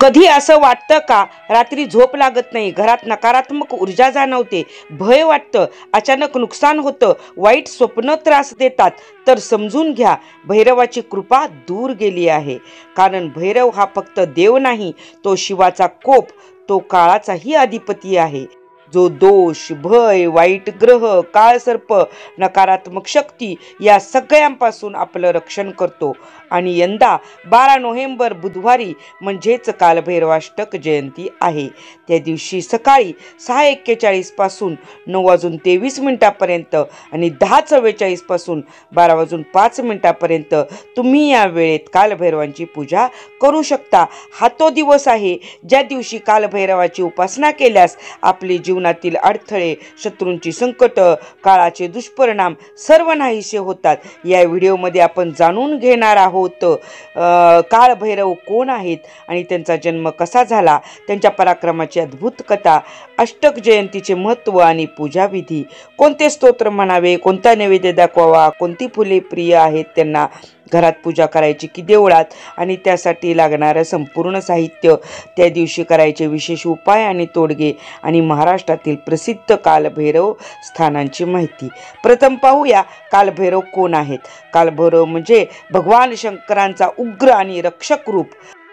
कधी असं वाटतं का रात्री झोप लागत नाही, घरात नकारात्मक ऊर्जा जाणवते, भय वाटतं, अचानक नुकसान होतं, वाईट स्वप्न त्रास देतात? तर समजून घ्या, भैरवाची कृपा दूर गेली आहे. कारण भैरव हा फक्त देव नाही, तो शिवाचा कोप, तो काळाचाही अधिपती आहे, जो दोष, भय, वाईट ग्रह, काळसर्प, नकारात्मक शक्ती या सगळ्यांपासून आपलं रक्षण करतो. आणि यंदा 12 नोव्हेंबर बुधवारी म्हणजेच कालभैरवाष्टक जयंती आहे. त्या दिवशी सकाळी 6:41 पासून 9:23 आणि 10:44 पासून 12:05 तुम्ही या वेळेत कालभैरवांची पूजा करू शकता. हा तो दिवस आहे ज्या दिवशी कालभैरवाची उपासना केल्यास आपली जीवनातील अडथळे, शत्रूंची संकट, काळाचे दुष्परिणाम सर्व नाहीसे होतात. या व्हिडिओमध्ये आपण जाणून घेणार आहोत कालभैरव कोण आहेत आणि त्यांचा जन्म कसा झाला, त्यांच्या पराक्रमाची अद्भुत कथा, अष्टक जयंतीचे महत्त्व आणि पूजाविधी, कोणते स्तोत्र म्हणावे, कोणता नैवेद्य दाखवावा, कोणती फुले प्रिय आहेत त्यांना, घरात पूजा करायची की देवळात, आणि त्यासाठी लागणारं संपूर्ण साहित्य, त्या दिवशी करायचे विशेष उपाय आणि तोडगे, आणि महाराष्ट्रातील प्रसिद्ध कालभैरव स्थानांची माहिती. प्रथम पाहूया कालभैरव कोण आहेत. कालभैरव म्हणजे भगवान शंकरांचा उग्र आणि रक्षक रूप.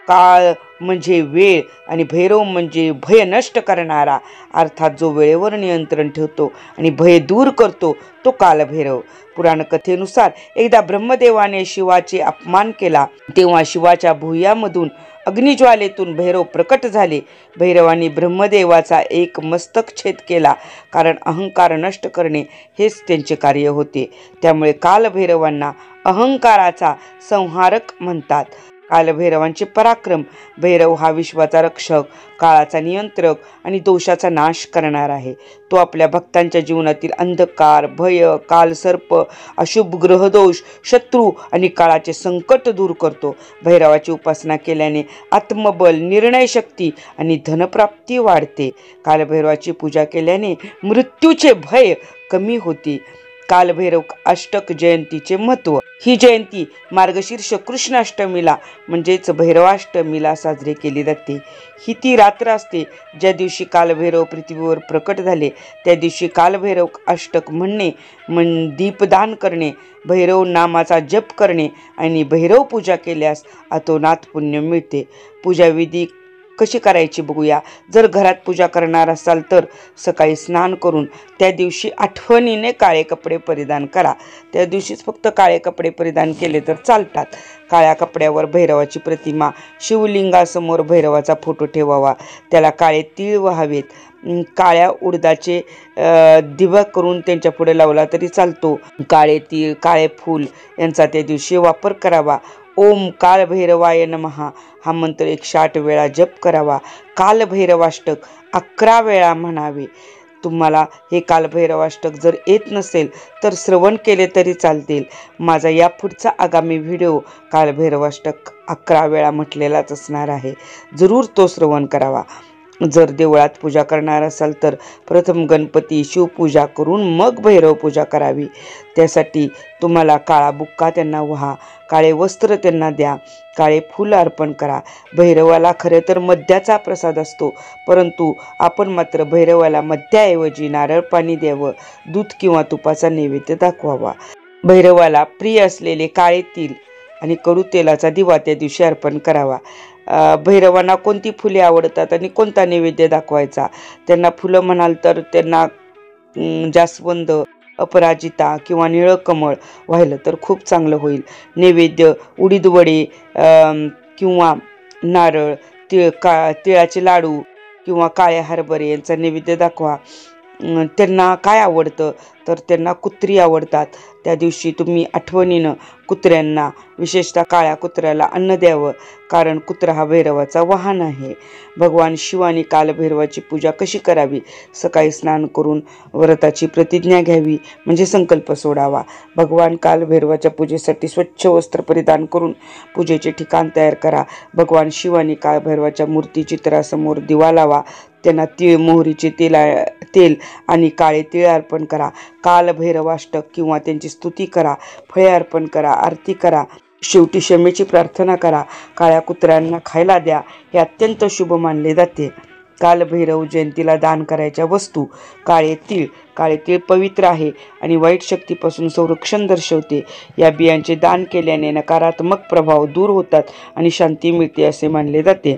काळ म्हणजे वेळ आणि भैरव म्हणजे भय नष्ट करणारा, अर्थात जो वेळेवर नियंत्रण ठेवतो आणि भय दूर करतो, तो कालभैरव. पुराण कथेनुसार एकदा ब्रह्मदेवाने शिवाचे अपमान केला, तेव्हा शिवाच्या भुयामधून अग्निज्वालेतून भैरव प्रकट झाले. भैरवांनी ब्रह्मदेवाचा एक मस्तक छेद केला, कारण अहंकार नष्ट करणे हेच त्यांचे कार्य होते. त्यामुळे कालभैरवांना अहंकाराचा संहारक म्हणतात. कालभैरवांचे पराक्रम. भैरव हा विश्वाचा रक्षक, काळाचा नियंत्रक आणि दोषाचा नाश करणार आहे. तो आपल्या भक्तांच्या जीवनातील अंधकार, भय, कालसर्प, अशुभ ग्रहदोष, शत्रू आणि काळाचे संकट दूर करतो. भैरवाची उपासना केल्याने आत्मबल, निर्णयशक्ती आणि धनप्राप्ती वाढते. कालभैरवाची पूजा केल्याने मृत्यूचे भय कमी होते. कालभैरव अष्टक जयंतीचे महत्त्व. ही जयंती मार्गशीर्ष कृष्ण अष्टमीला म्हणजेच भैरवाष्टमीला साजरी केली जाते. ही ती रात्र असते ज्या दिवशी कालभैरव पृथ्वीवर प्रकट झाले. त्या दिवशी कालभैरव अष्टक म्हणणे, दीपदान करणे, भैरव नामाचा जप करणे आणि भैरव पूजा केल्यास अतोनात पुण्य मिळते. पूजाविधी कशी करायची बघूया. जर घरात पूजा करणार असाल तर सकाळी स्नान करून त्या दिवशी आठवणीने काळे कपडे परिधान करा. त्या दिवशीच फक्त काळे कपडे परिधान केले तर चालतात. काळ्या कपड्यावर भैरवाची प्रतिमा, शिवलिंगासमोर भैरवाचा फोटो ठेवावा. त्याला काळे तीळ व्हावेत. काळ्या उडदाचे दिवा करून त्यांच्या पुढे लावला तरी चालतो. काळे तीळ, काळे फूल यांचा त्या दिवशी वापर करावा. ओम कालभैरवाय नमः हा मंत्र 108 वेळा जप करावा. कालभैरवाष्टक 11 वेळा म्हणावे. तुम्हाला हे कालभैरवाष्टक जर येत नसेल तर श्रवण केले तरी चालतील. माझा यापुढचा आगामी व्हिडिओ कालभैरवाष्टक 11 वेळा म्हटलेलाच असणार आहे. जरूर तो श्रवण करावा. जर देवळात पूजा करणार असाल तर प्रथम गणपती, शिवपूजा करून मग भैरव पूजा करावी. त्यासाठी तुम्हाला काळा बुक्का त्यांना व्हा, काळे वस्त्र त्यांना द्या, काळे फूल अर्पण करा. भैरवाला खरे तर मद्याचा प्रसाद असतो, परंतु आपण मात्र भैरवाला मद्याऐवजी नारळ पाणी द्यावं. दूध किंवा तुपाचा नैवेद्य दाखवावा. भैरवाला प्रिय असलेले काळे तीळ आणि कडू तेलाचा दिवा त्या दिवशी अर्पण करावा. भैरवांना कोणती फुले आवडतात आणि कोणता नैवेद्य दाखवायचा. त्यांना फुलं म्हणाल तर त्यांना जास्वंद, अपराजिता किंवा निळं कमळ व्हायलं तर खूप चांगलं होईल. नैवेद्य उडीद वडे किंवा नारळ, तिळाचे लाडू किंवा काळे हरभरे यांचा नैवेद्य दाखवा. त्यांना काय आवडतं तर त्यांना कुत्री आवडतात. त्या दिवशी तुम्ही आठवणीनं कुत्र्यांना, विशेषतः काळ्या कुत्र्याला अन्न द्यावं, कारण कुत्रा हा भैरवाचा वाहन आहे. भगवान शिव आणि कालभैरवाची पूजा कशी करावी. सकाळी स्नान करून व्रताची प्रतिज्ञा घ्यावी, म्हणजे संकल्प सोडावा. भगवान कालभैरवाच्या पूजेसाठी स्वच्छ वस्त्र परिधान करून पूजेचे ठिकाण तयार करा. भगवान शिव आणि कालभैरवाच्या मूर्ती चित्रासमोर दिवा लावा. त्यांना तीळ, मोहरीचे तेल आणि काळे तीळ अर्पण करा. कालभैरवाष्टक किंवा त्यांची स्तुती करा. फळे अर्पण करा, आरती करा. शेवटी क्षमेची प्रार्थना करा. काळ्या कुत्र्यांना खायला द्या. हे अत्यंत शुभ मानले जाते. कालभैरव जयंतीला दान करायच्या वस्तू. काळे तीळ. काळे तीळ पवित्र आहे आणि वाईट शक्तीपासून संरक्षण दर्शवते. या बियांचे दान केल्याने नकारात्मक प्रभाव दूर होतात आणि शांती मिळते असे मानले जाते.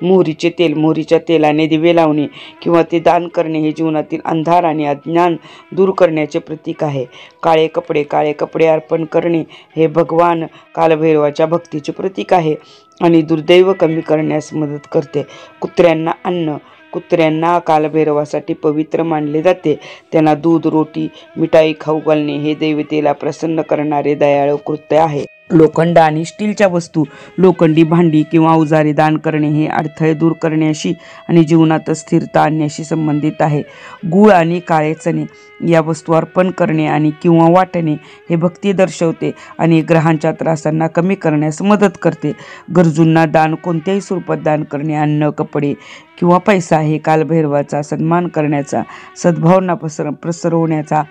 मोहरीचे तेल. मोहरीच्या तेलाने दिवे लावणे किंवा ते दान करणे हे जीवनातील अंधार आणि अज्ञान दूर करण्याचे प्रतीक आहे. काळे कपडे. काळे कपडे अर्पण करणे हे भगवान कालभैरवाच्या भक्तीचे प्रतीक आहे आणि दुर्दैव कमी करण्यास मदत करते. कुत्र्यांना अन्न. कुत्र्यांना कालभैरवासाठी पवित्र मानले जाते. त्यांना दूध, रोटी, मिठाई खाऊ घालणे हे देवतेला प्रसन्न करणारे दयाळू कृत्य आहे. लोखंड आणि स्टीलच्या वस्तू. लोखंडी भांडी किंवा अवजारे दान करणे हे अडथळे दूर करण्याशी आणि जीवनात स्थिरता आणण्याशी संबंधित आहे. गूळ आणि काळे चणे या वस्तू अर्पण करणे आणि किंवा वाटणे हे भक्ती दर्शवते आणि ग्रहांच्या त्रासांना कमी करण्यास मदत करते. गरजूंना दान. कोणत्याही स्वरूपात दान करणे, अन्न, कपडे किंवा पैसा हे कालभैरवाचा सन्मान करण्याचा, सद्भावना पसरवण्याचा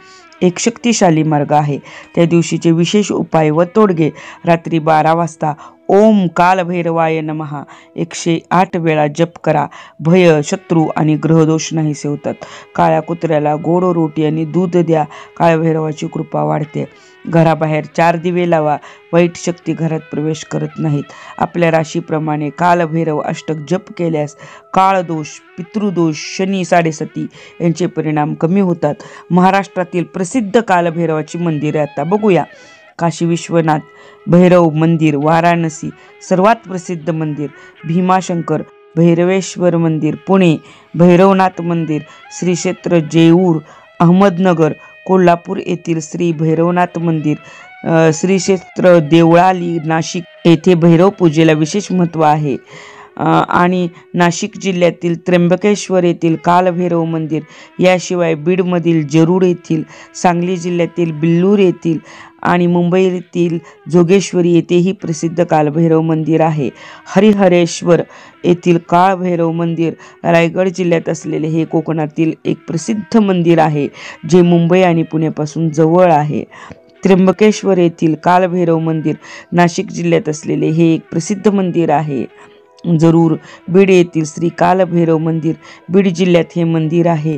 एक शक्तिशाली मार्ग आहे. त्या दिवशीचे विशेष उपाय व तोडगे. रात्री 12 वाजता ओम कालभैरवाय नमः 108 वेळा जप करा. भय, शत्रू आणि ग्रहदोष नाहीसे होतात. काळ्या कुत्र्याला गोड रोटी आणि दूध द्या. कालभैरवाची कृपा वाढते. घराबाहेर 4 दिवे लावा. वाईट शक्ती घरात प्रवेश करत नाहीत. आपल्या राशीप्रमाणे कालभैरव अष्टक जप केल्यास काळदोष, पितृदोष, शनी, साडेसती यांचे परिणाम कमी होतात. महाराष्ट्रातील प्रसिद्ध कालभैरवाची मंदिरे आता बघूया. काशी विश्वनाथ भैरव मंदिर, वाराणसी सर्वात प्रसिद्ध मंदिर. भीमाशंकर भैरवेश्वर मंदिर, पुणे. भैरवनाथ मंदिर, श्री क्षेत्र जेऊर, अहमदनगर. कोल्हापूर येथील श्री भैरवनाथ मंदिर, श्री क्षेत्र देवळाली, नाशिक येथे भैरव पूजेला विशेष महत्त्व आहे. आणि नाशिक जिल्ह्यातील त्र्यंबकेश्वर येथील कालभैरव मंदिर. याशिवाय बीडमधील जरूर येथील, सांगली जिल्ह्यातील बिल्लूर येथील आणि मुंबईतील जोगेश्वरी येथेही प्रसिद्ध कालभैरव मंदिर आहे. हरिहरेश्वर येथील कालभैरव मंदिर रायगड जिल्ह्यात असलेले हे कोकणातील एक प्रसिद्ध मंदिर आहे, जे मुंबई आणि पुण्यापासून जवळ आहे. त्र्यंबकेश्वर येथील कालभैरव मंदिर नाशिक जिल्ह्यात असलेले हे एक प्रसिद्ध मंदिर आहे. जरूर बीड येथील श्री कालभैरव मंदिर बीड जिल्ह्यात हे मंदिर आहे.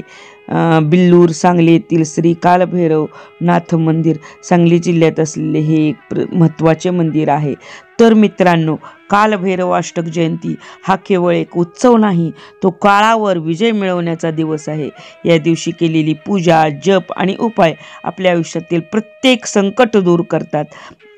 बिल्लूर सांगली येथील श्री कालभैरव नाथ मंदिर सांगली जिल्ह्यात असलेले हे एक महत्त्वाचे मंदिर आहे. तर मित्रांनो, कालभैरव अष्टक जयंती हा केवळ एक उत्सव नाही, तो काळावर विजय मिळवण्याचा दिवस आहे. या दिवशी केलेली पूजा, जप आणि उपाय आपल्या आयुष्यातील प्रत्येक संकट दूर करतात.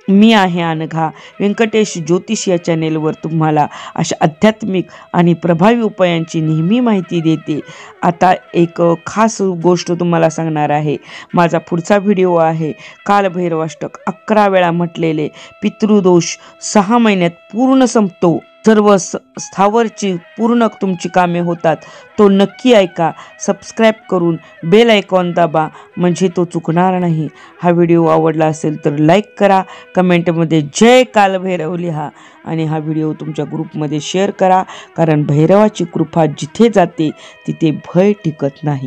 मी आहे अनघा. व्यंकटेश ज्योतिष या चॅनेलवर तुम्हाला अशा आध्यात्मिक आणि प्रभावी उपायांची नेहमी माहिती देते. आता एक खास गोष्ट तुम्हाला सांगणार आहे. माझा पुढचा व्हिडिओ आहे कालभैरव अष्टक 11 वेळा म्हटलेले पितृदोष 6 महिन्यात पूर्ण संपतो. सर्व स्थावरची पूर्ण तुमची कामे होतात. तो नक्की ऐका. सबस्क्राईब करून बेल आयकॉन दाबा, म्हणजे तो चुकणार नाही. हा व्हिडिओ आवडला असेल तर लाईक करा, कमेंटमध्ये जय कालभैरव लिहा आणि हा व्हिडिओ तुमच्या ग्रुपमध्ये शेअर करा, कारण भैरवाची कृपा जिथे जाते तिथे भय टिकत नाही.